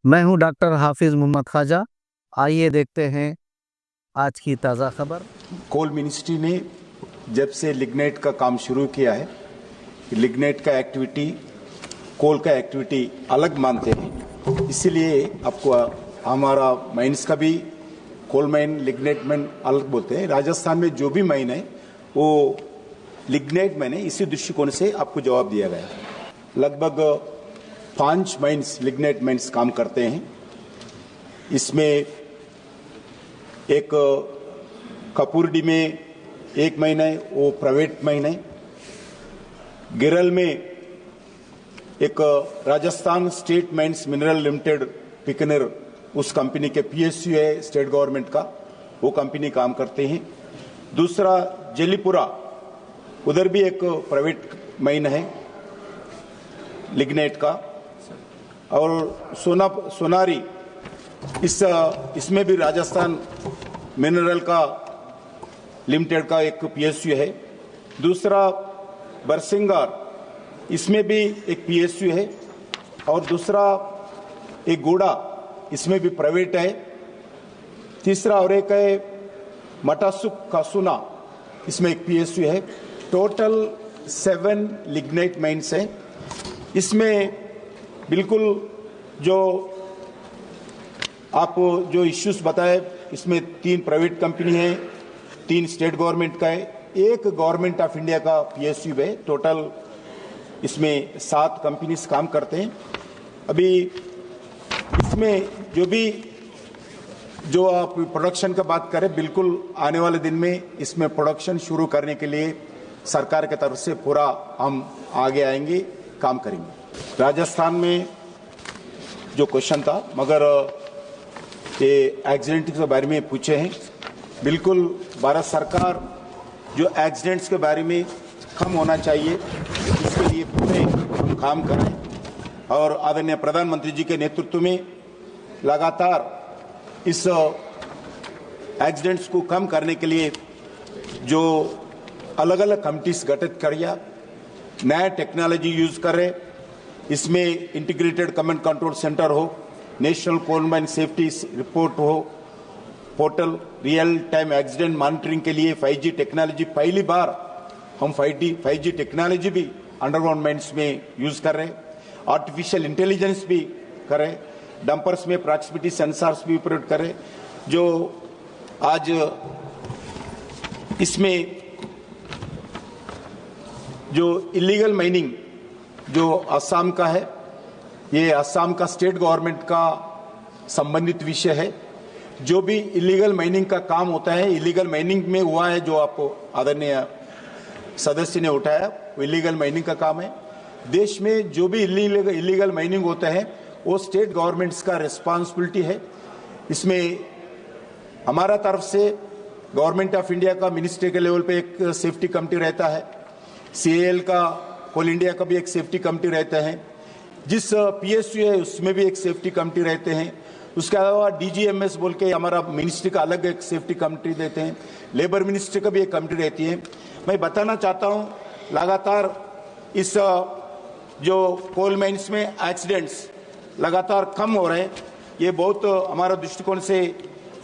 मैं हूं डॉक्टर हाफिज मोहम्मद ख्वाजा। आइए देखते हैं आज की ताज़ा खबर। कोल मिनिस्ट्री ने जब से लिग्नाइट का काम शुरू किया है, लिग्नाइट का एक्टिविटी कोल का एक्टिविटी अलग मानते हैं, इसीलिए आपको हमारा माइंस का भी कोल माइन लिग्नाइट माइन अलग बोलते हैं। राजस्थान में जो भी माइन है वो लिग्नाइट माइन है, इसी दृष्टिकोण से आपको जवाब दिया गया। लगभग 5 माइंस लिग्नाइट माइंस काम करते हैं। इसमें एक कपूरडी में 1 महीना है, वो प्राइवेट माइन है। गिरल में एक Rajasthan state mines mineral limited पिकनर, उस कंपनी के पीएसयू है स्टेट गवर्नमेंट का, वो कंपनी काम करते हैं। दूसरा जलीपुरा, उधर भी एक प्राइवेट माइन है लिग्नाइट का। और सोनारी, इसमें भी राजस्थान मिनरल का लिमिटेड का एक पीएसयू है। दूसरा बरसिंगार, इसमें भी एक पीएसयू है। और दूसरा एक गोड़ा, इसमें भी प्राइवेट है। तीसरा और एक है मटासुक कासुना, इसमें एक पीएसयू है। टोटल 7 लिग्नाइट माइंस हैं। इसमें बिल्कुल जो आप जो इश्यूज बताए, इसमें 3 प्राइवेट कंपनी है, 3 स्टेट गवर्नमेंट का है, 1 गवर्नमेंट ऑफ इंडिया का पीएसयू है। टोटल इसमें 7 कंपनीज काम करते हैं। अभी इसमें जो आप प्रोडक्शन का बात करें, बिल्कुल आने वाले दिन में इसमें प्रोडक्शन शुरू करने के लिए सरकार की तरफ से पूरा हम आगे आएंगे, काम करेंगे। राजस्थान में जो क्वेश्चन था, मगर ये एक्सीडेंट के बारे में पूछे हैं। बिल्कुल भारत सरकार जो एक्सीडेंट्स के बारे में कम होना चाहिए, इसके लिए पूरे हम काम कर रहे हैं। और आदरणीय प्रधानमंत्री जी के नेतृत्व में लगातार इस एक्सीडेंट्स को कम करने के लिए जो अलग अलग कमिटीज गठित किया, नया टेक्नोलॉजी यूज कर रहे। इसमें इंटीग्रेटेड कमांड कंट्रोल सेंटर हो, national coal mine safety report हो, portal, real time accident monitoring के लिए 5G टेक्नोलॉजी, पहली बार हम 5G टेक्नोलॉजी भी अंडरग्राउंड माइंस में यूज कर रहे हैं। आर्टिफिशियल इंटेलिजेंस भी कर रहे हैं। डंपर्स में प्रॉक्सिमिटी सेंसर्स भी ऑपरेट कर रहे हैं। जो आज इसमें जो इलीगल माइनिंग जो असम का है, ये असम का स्टेट गवर्नमेंट का संबंधित विषय है। जो भी इलीगल माइनिंग का काम होता है, इलीगल माइनिंग में हुआ है, जो आपको आदरणीय सदस्य ने उठाया, वो इलीगल माइनिंग का काम है। देश में जो भी इलीगल माइनिंग होता है, वो स्टेट गवर्नमेंट्स का रिस्पांसिबिलिटी है। इसमें हमारा तरफ से गवर्नमेंट ऑफ इंडिया का मिनिस्ट्री के लेवल पे एक सेफ्टी कमेटी रहता है। CAL का, कोल इंडिया का भी एक सेफ्टी कमेटी रहता है। जिस पीएसयू है उसमें भी एक सेफ्टी कमेटी रहते हैं। उसके अलावा DGMS बोल के हमारा मिनिस्ट्री का अलग एक सेफ्टी कमेटी देते हैं। लेबर मिनिस्ट्री का भी एक कमेटी रहती है। मैं बताना चाहता हूं, लगातार इस जो कोल माइंस में एक्सीडेंट्स लगातार कम हो रहे हैं। ये बहुत हमारा दृष्टिकोण से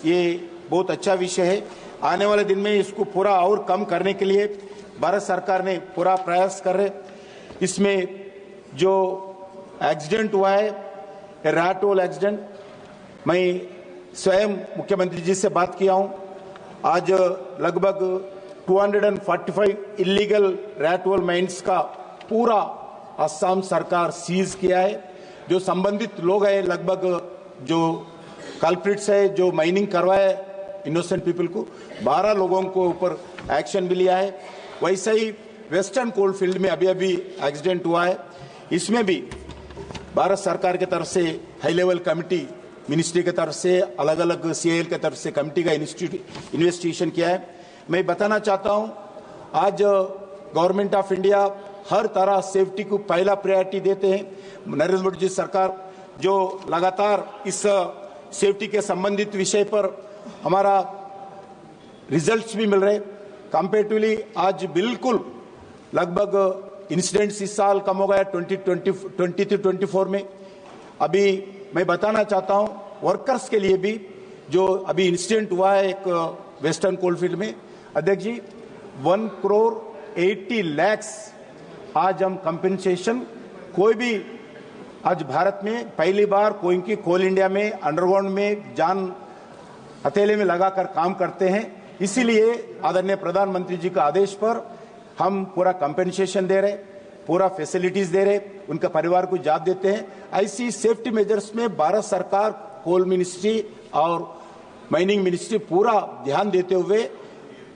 ये बहुत अच्छा विषय है। आने वाले दिन में इसको पूरा और कम करने के लिए भारत सरकार ने पूरा प्रयास कर रहे। इसमें जो एक्सीडेंट हुआ है, रैट होल एक्सीडेंट, मैं स्वयं मुख्यमंत्री जी से बात किया हूं। आज लगभग 245 इलीगल रैट होल माइंस का पूरा असम सरकार सीज किया है। जो संबंधित लोग हैं, लगभग जो कल्प्रिट्स है, जो माइनिंग करवाए इनोसेंट पीपल को, 12 लोगों को ऊपर एक्शन भी लिया है। वैसे ही वेस्टर्न कोल फील्ड में अभी एक्सीडेंट हुआ है। इसमें भी भारत सरकार की तरफ से हाई लेवल कमिटी, मिनिस्ट्री की तरफ से, अलग अलग CAL की तरफ से कमिटी का इन्वेस्टिगेशन किया है। मैं बताना चाहता हूं, आज गवर्नमेंट ऑफ इंडिया हर तरह सेफ्टी को पहला प्रायोरिटी देते हैं। नरेंद्र मोदी जी सरकार जो लगातार इस सेफ्टी के संबंधित विषय पर हमारा रिजल्ट्स भी मिल रहे। कंपेरेटिवली आज बिल्कुल लगभग इंसिडेंट्स इस साल कम हो गया 2023-24 में। अभी मैं बताना चाहता हूं वर्कर्स के लिए भी, जो अभी इंसिडेंट हुआ है एक वेस्टर्न कोलफील्ड में, अध्यक्ष जी 1,80,00,000 आज हम कंपेंसेशन, कोई भी आज भारत में पहली बार कोई की कोल इंडिया में अंडरग्राउंड में जान हथेली में लगाकर काम करते हैं। इसीलिए आदरणीय प्रधानमंत्री जी का आदेश पर हम पूरा कंपेंसेशन दे रहे, पूरा फैसिलिटीज दे रहे, उनका परिवार को जात देते हैं। ऐसी सेफ्टी मेजर्स में भारत सरकार, कोल मिनिस्ट्री और माइनिंग मिनिस्ट्री पूरा ध्यान देते हुए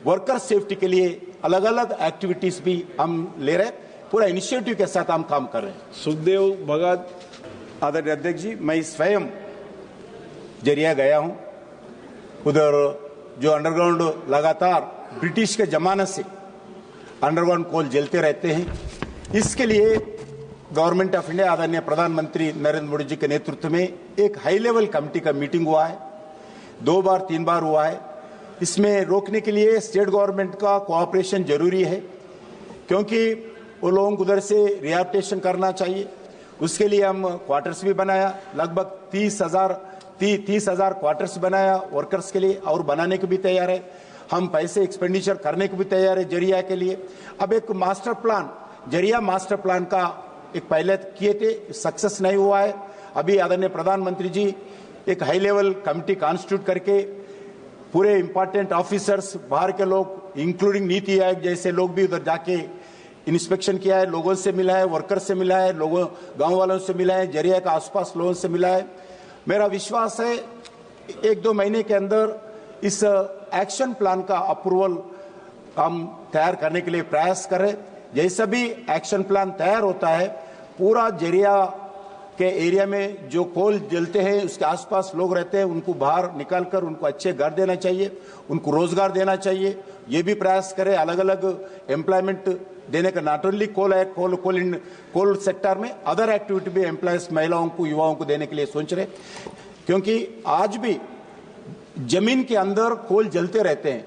वर्कर सेफ्टी के लिए अलग अलग एक्टिविटीज भी हम ले रहे, पूरा इनिशिएटिव के साथ हम काम कर रहे हैं। सुखदेव भगत। आदरणीय अध्यक्ष जी, मैं स्वयं जरिया गया हूं, उधर जो अंडरग्राउंड लगातार ब्रिटिश के जमाने से अंडरग्राउंड कोल जलते रहते हैं, इसके लिए गवर्नमेंट ऑफ इंडिया आदरणीय प्रधानमंत्री नरेंद्र मोदी जी के नेतृत्व में एक हाई लेवल कमेटी का मीटिंग हुआ है, 2 बार 3 बार हुआ है। इसमें रोकने के लिए स्टेट गवर्नमेंट का कोऑपरेशन जरूरी है, क्योंकि वो लोगों को उधर से रिहैबिलिटेशन करना चाहिए। उसके लिए हम क्वार्टर्स भी बनाया, लगभग 30,000 क्वार्टर्स बनाया वर्कर्स के लिए, और बनाने को भी तैयार है। हम पैसे एक्सपेंडिचर करने को भी तैयार है जरिया के लिए। अब एक मास्टर प्लान, जरिया मास्टर प्लान का एक पहले किए थे, सक्सेस नहीं हुआ है। अभी आदरणीय प्रधानमंत्री जी एक हाई लेवल कमेटी कॉन्स्टिट्यूट करके पूरे इंपॉर्टेंट ऑफिसर्स, बाहर के लोग इंक्लूडिंग नीति आयोग जैसे लोग भी उधर जाके इंस्पेक्शन किया है, लोगों से मिला है, वर्कर से मिला है, लोगों गांव वालों से मिला है, जरिया के आसपास लोगों से मिला है। मेरा विश्वास है 1-2 महीने के अंदर इस एक्शन प्लान का अप्रूवल हम तैयार करने के लिए प्रयास करें। जैसा भी एक्शन प्लान तैयार होता है, पूरा जरिया के एरिया में जो कोल जलते हैं उसके आसपास लोग रहते हैं, उनको बाहर निकालकर उनको अच्छे घर देना चाहिए, उनको रोजगार देना चाहिए। ये भी प्रयास करें अलग अलग एम्प्लॉयमेंट देने का, नॉट ओनली कोल है, कोल सेक्टर में अदर एक्टिविटी भी एम्प्लॉयज महिलाओं को, युवाओं को देने के लिए सोच रहे, क्योंकि आज भी जमीन के अंदर कोल जलते रहते हैं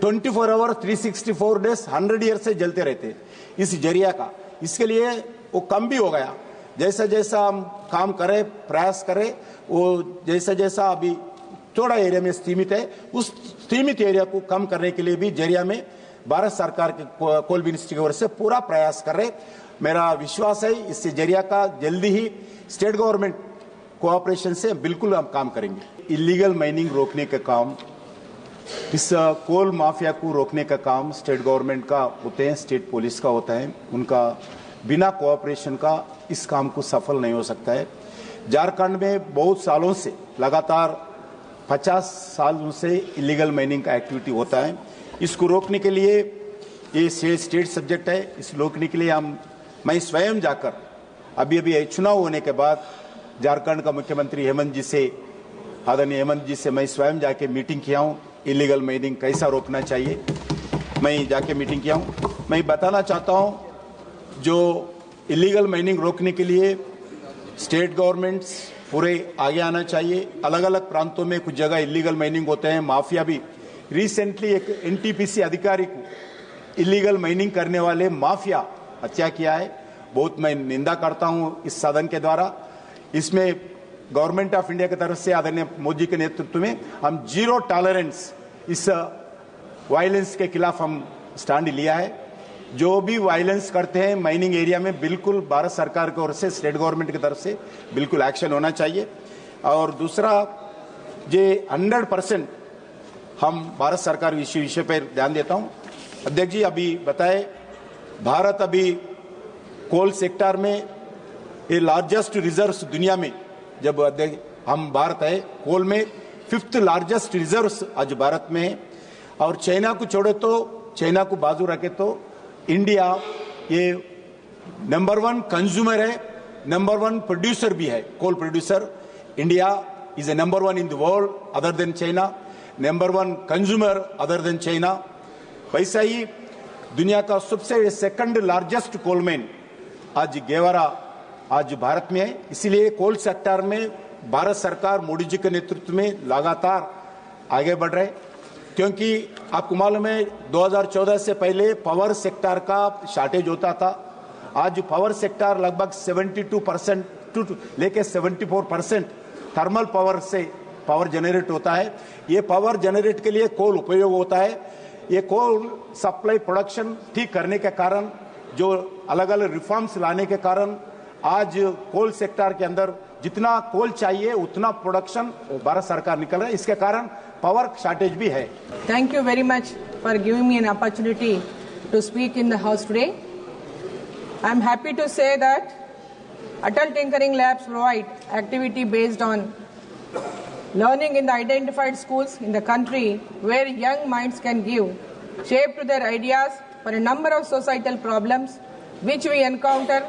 24 आवर 364 डेज 100 ईयर से जलते रहते हैं इस जरिया का। इसके लिए वो कम भी हो गया, जैसा जैसा हम काम करें, प्रयास करें, वो जैसा जैसा अभी थोड़ा एरिया में सीमित है, उस सीमित एरिया को कम करने के लिए भी जरिया में भारत सरकार के कोल मिनिस्ट्री की ओर से पूरा प्रयास कर रहे। मेरा विश्वास है इससे जरिया का जल्दी ही स्टेट गवर्नमेंट कोऑपरेशन से बिल्कुल हम काम करेंगे। इलीगल माइनिंग रोकने का काम, इस कोल माफिया को रोकने का काम स्टेट गवर्नमेंट का होते हैं, स्टेट पुलिस का होता है। उनका बिना कोऑपरेशन का इस काम को सफल नहीं हो सकता है। झारखंड में बहुत सालों से, लगातार 50 सालों से इलीगल माइनिंग का एक्टिविटी होता है। इसको रोकने के लिए ये स्टेट सब्जेक्ट है, इस रोकने के लिए मैं स्वयं जाकर अभी चुनाव होने के बाद झारखंड का मुख्यमंत्री हेमंत जी से, आदरणीय हेमंत जी से मैं स्वयं जाके मीटिंग किया हूँ, इलीगल माइनिंग कैसा रोकना चाहिए, मैं जाके मीटिंग किया हूँ। मैं बताना चाहता हूँ, जो इलीगल माइनिंग रोकने के लिए स्टेट गवर्नमेंट्स पूरे आगे आना चाहिए। अलग अलग प्रांतों में कुछ जगह इलीगल माइनिंग होते हैं, माफिया भी। रिसेंटली एक एनटीपीसी अधिकारी को इलीगल माइनिंग करने वाले माफिया हत्या किया है, बहुत मैं निंदा करता हूं इस सदन के द्वारा। इसमें गवर्नमेंट ऑफ इंडिया की तरफ से आदरणीय मोदी के नेतृत्व में हम 0 टॉलरेंस इस वायलेंस के खिलाफ हम स्टैंड लिया है। जो भी वायलेंस करते हैं माइनिंग एरिया में, बिल्कुल भारत सरकार की ओर से, स्टेट गवर्नमेंट की तरफ से बिल्कुल एक्शन होना चाहिए। और दूसरा, जे 100% हम भारत सरकार विषय पर ध्यान देता हूं। अध्यक्ष जी अभी बताए, भारत अभी कोल सेक्टर में ये लार्जेस्ट रिजर्व्स दुनिया में, जब हम भारत है कोल में 5th लार्जेस्ट रिजर्व्स आज भारत में है। और चाइना को छोड़े तो, चाइना को बाजू रखे तो इंडिया ये नंबर 1 कंज्यूमर है, नंबर 1 प्रोड्यूसर भी है, coal producer. India is a number 1 in the world other than China, number 1 consumer other than China. वैसा ही दुनिया का सबसे 2nd लार्जेस्ट कोलमैन आज गेवारा आज भारत में है। इसीलिए कोल सेक्टर में भारत सरकार मोदी जी के नेतृत्व में लगातार आगे बढ़ रहे, क्योंकि आपको मालूम है 2014 से पहले पावर सेक्टर का शॉर्टेज होता था। आज पावर सेक्टर लगभग 72% टू लेके 74% थर्मल पावर से पावर जनरेट होता है। ये पावर जनरेट के लिए कोल उपयोग होता है। ये कोल सप्लाई प्रोडक्शन ठीक करने के कारण, जो अलग अलग रिफॉर्म्स लाने के कारण आज कोल सेक्टर के अंदर जितना कोल चाहिए उतना प्रोडक्शन भारत सरकार निकल रहा है। इसके कारण पावर शॉर्टेज भी है। Thank you very much for giving me an opportunity to speak in the House today. I am happy to say that Atal Tinkering Labs provide activity based on learning in the identified schools in the country where young minds can give shape to their ideas for a number of societal problems which we encounter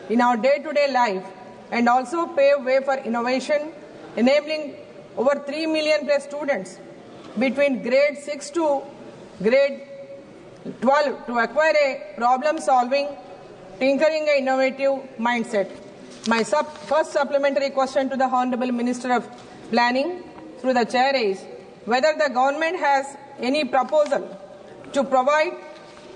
in our day-to-day life, and also pave way for innovation, enabling over 3 million plus students between grade 6 to grade 12 to acquire a problem-solving, tinkering, and innovative mindset. My first supplementary question to the Honorable Minister of Planning through the chair is whether the government has any proposal to provide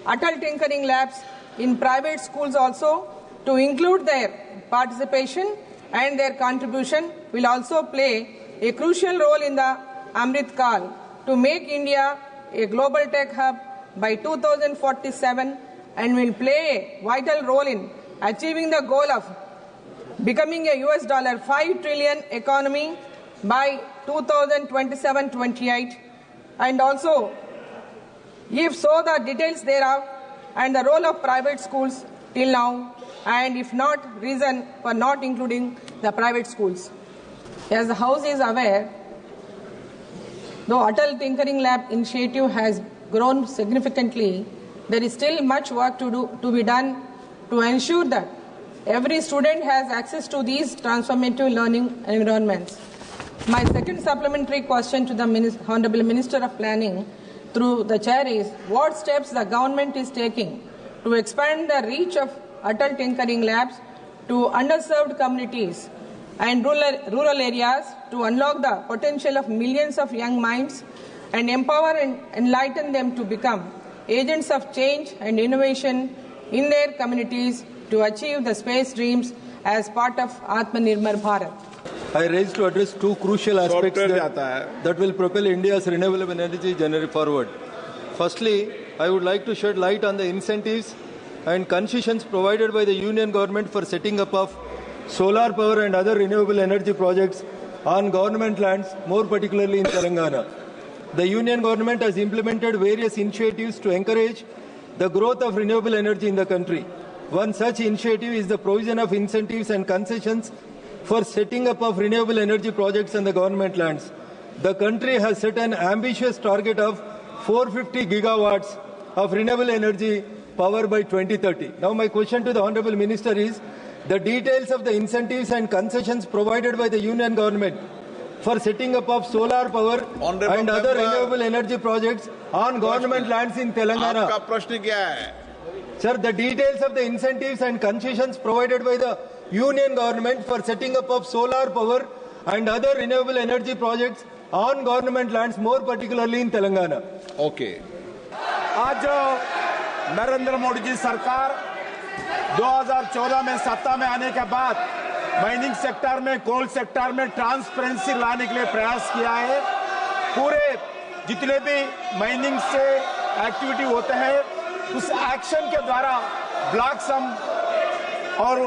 Atal Tinkering Labs in private schools also, to include their participation, and their contribution will also play a crucial role in the Amrit Kal to make India a global tech hub by 2047, and will play a vital role in achieving the goal of becoming a $5 trillion economy by 2027-28, and also, if so, the details thereof and the role of private schools till now, and if not, reason for not including the private schools. As the House is aware, though Atal Tinkering Lab initiative has grown significantly, there is still much work to be done to ensure that every student has access to these transformative learning environments. My second supplementary question to the Honorable Minister of Planning through the chair is what steps the government is taking to expand the reach of Atal Tinkering Labs to underserved communities and rural areas to unlock the potential of millions of young minds and empower and enlighten them to become agents of change and innovation in their communities to achieve the space dreams as part of Atmanirbhar Bharat. I raised to address two crucial aspects that will propel India's renewable energy journey forward. Firstly, I would like to shed light on the incentives and concessions provided by the Union government for setting up of solar power and other renewable energy projects on government lands, more particularly in Telangana. The Union government has implemented various initiatives to encourage the growth of renewable energy in the country. One such initiative is the provision of incentives and concessions for setting up of renewable energy projects on the government lands. The country has set an ambitious target of 450 gigawatts of renewable energy power by 2030. Now my question to the Honorable Minister is, the details of the incentives and concessions provided by the Union government for setting up of solar power and other renewable energy projects on government lands in Telangana. आपका प्रश्न क्या है? Sir, the details of the incentives and concessions provided by the Union government for setting up of solar power and other renewable energy projects on government lands, more particularly in Telangana. Okay. आज नरेंद्र मोदी जी सरकार 2014 में सत्ता में आने के बाद mining sector में, coal sector में ट्रांसपेरेंसी लाने के लिए प्रयास किया है। पूरे जितने भी माइनिंग से एक्टिविटी होते हैं उस एक्शन के द्वारा ब्लॉक सम और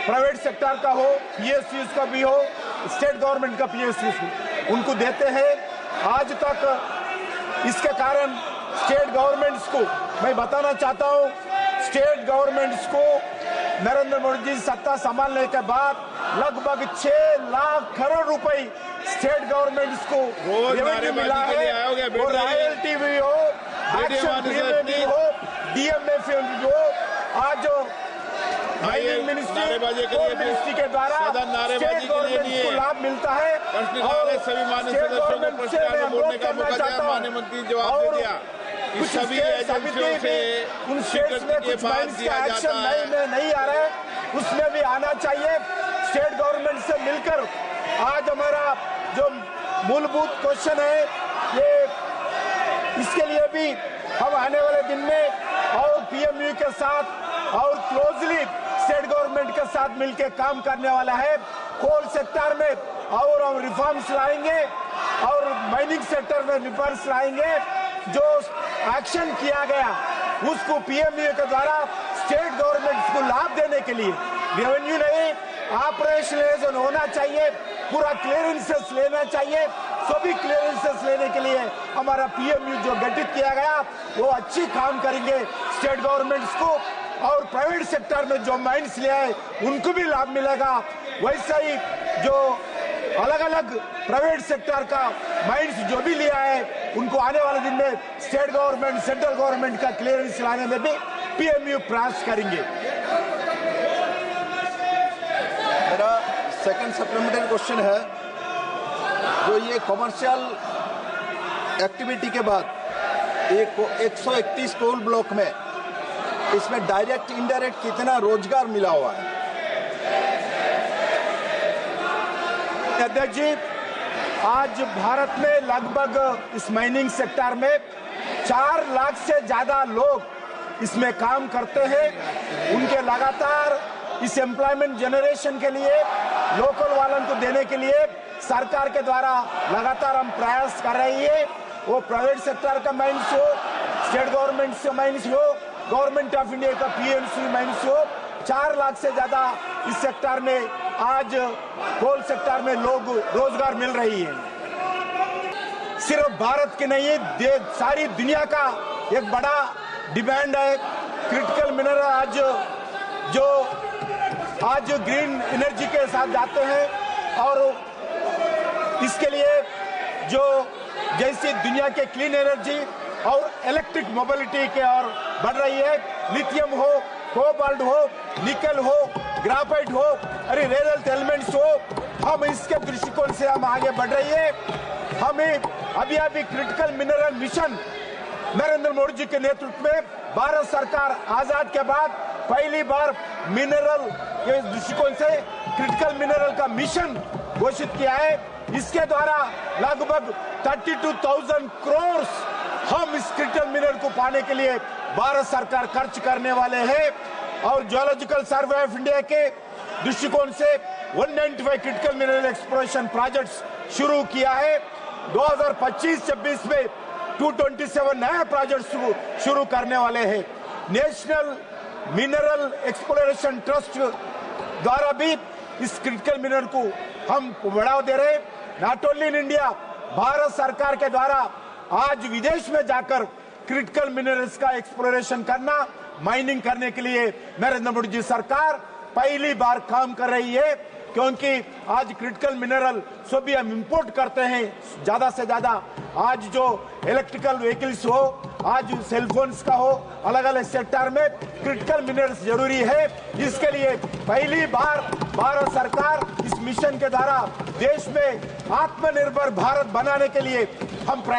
प्राइवेट सेक्टर का हो, पीएसयूज का भी हो, स्टेट गवर्नमेंट का पीएसयूज उनको देते हैं। आज तक इसके कारण स्टेट गवर्नमेंट्स को, मैं बताना चाहता हूं, स्टेट गवर्नमेंट्स को नरेंद्र मोदी जी सत्ता संभालने के बाद लगभग 6 लाख करोड़ रुपए स्टेट गवर्नमेंट्स को रेवेन्यू मिला है। वो रॉयल्टी भी हो, एक्शन प्रीमियम भी हो, डीएमएफ भी हो। आज जो माइनिंग मिनिस्ट्री के द्वारा स्टेट गवर्नमेंट को लाभ मिलता है और सभी माननीय सदस्यों को प्रश्न बोलने का मौका दिया, माननीय मंत्री जवाब दे दिया। कुछ सभी एजेंसियों से उन स्टेट्स में कुछ माइंस का एक्शन नहीं आ रहा है, उसमें भी आना चाहिए। स्टेट गवर्नमेंट से मिलकर आज हमारा जो मूलभूत क्वेश्चन है, ये इसके लिए भी हम आने वाले दिन में और पीएमयू के साथ और क्लोजली स्टेट गवर्नमेंट के साथ मिलकर काम करने वाला है। कोल सेक्टर में और हम रिफॉर्म्स लाएंगे और माइनिंग सेक्टर में रिफॉर्म्स लाएंगे। जो एक्शन किया गया उसको पीएमयू के द्वारा स्टेट गवर्नमेंट को लाभ देने के लिए रेवेन्यू नहीं ऑपरेशनलाइजेशन होना चाहिए, पूरा क्लियरेंसेस लेना चाहिए। सभी क्लियरेंसेस लेने के लिए हमारा पीएमयू जो गठित किया गया वो अच्छी काम करेंगे स्टेट गवर्नमेंट्स को, और प्राइवेट सेक्टर में जो माइंस लिया है उनको भी लाभ मिलेगा। वैसा ही जो अलग अलग प्राइवेट सेक्टर का माइंस जो भी लिया है उनको आने वाले दिन में स्टेट गवर्नमेंट सेंट्रल गवर्नमेंट का क्लियरेंस लाने में भी पीएमयू प्रयास करेंगे। मेरा सेकंड सप्लीमेंट्री क्वेश्चन है, जो ये कमर्शियल एक्टिविटी के बाद एक 131 टोल ब्लॉक में इसमें डायरेक्ट इनडायरेक्ट कितना रोजगार मिला हुआ है? अध्यक्ष जी, आज भारत में लगभग इस माइनिंग सेक्टर में 4 लाख से ज्यादा लोग इसमें काम करते हैं। उनके लगातार इस एम्प्लॉयमेंट जनरेशन के लिए लोकल वालों को देने के लिए सरकार के द्वारा लगातार हम प्रयास कर रही है। वो प्राइवेट सेक्टर का माइंस हो, स्टेट गवर्नमेंट से माइंस हो, गवर्नमेंट ऑफ इंडिया का पीएमसी माइंस हो, 4 लाख से ज्यादा इस सेक्टर में आज कोल सेक्टर में लोग रोजगार मिल रही है। सिर्फ भारत के नहीं, सारी दुनिया का एक बड़ा डिमांड है क्रिटिकल मिनरल। आज ग्रीन एनर्जी के साथ जाते हैं और इसके लिए जो जैसे दुनिया के क्लीन एनर्जी और इलेक्ट्रिक मोबिलिटी के और बढ़ रही है, लिथियम हो, कोबाल्ट हो, निकल हो, ग्राफाइट हो, अरे रेयर अर्थ एलिमेंट्स हो, हम इसके दृष्टिकोण से हम आगे बढ़ रही है। हमें अभी critical mineral mission Narendra Modi ji के नेतृत्व में भारत सरकार आजाद के बाद पहली बार मिनरल के दृष्टिकोण से क्रिटिकल मिनरल का मिशन घोषित किया है। इसके द्वारा लगभग 32,000 करोड़ हम इस क्रिटिकल मिनरल को पाने के लिए भारत सरकार खर्च करने वाले हैं। और जियोलॉजिकल सर्वे ऑफ इंडिया के दृष्टिकोण से 195 क्रिटिकल मिनरल एक्सप्लोरेशन प्रोजेक्ट्स शुरू किया है। 2025-26 में 227 नए प्रोजेक्ट्स शुरू करने वाले हैं। नेशनल मिनरल एक्सप्लोरेशन ट्रस्ट द्वारा भी इस क्रिटिकल मिनरल को हम बढ़ावा दे रहे हैं। Not only in India, Bharat सरकार के द्वारा आज विदेश में जाकर क्रिटिकल मिनरल्स का एक्सप्लोरेशन करना, माइनिंग करने के लिए नरेंद्र मोदी जी सरकार पहली बार काम कर रही है। क्योंकि आज क्रिटिकल मिनरल सभी हम इंपोर्ट करते हैं ज्यादा से ज्यादा। आज जो इलेक्ट्रिकल व्हीकल्स हो, आज सेलफोन्स का हो, अलग अलग सेक्टर में क्रिटिकल मिनरल्स जरूरी है। इसके लिए पहली बार भारत सरकार इस मिशन के द्वारा देश में आत्मनिर्भर भारत बनाने के लिए हम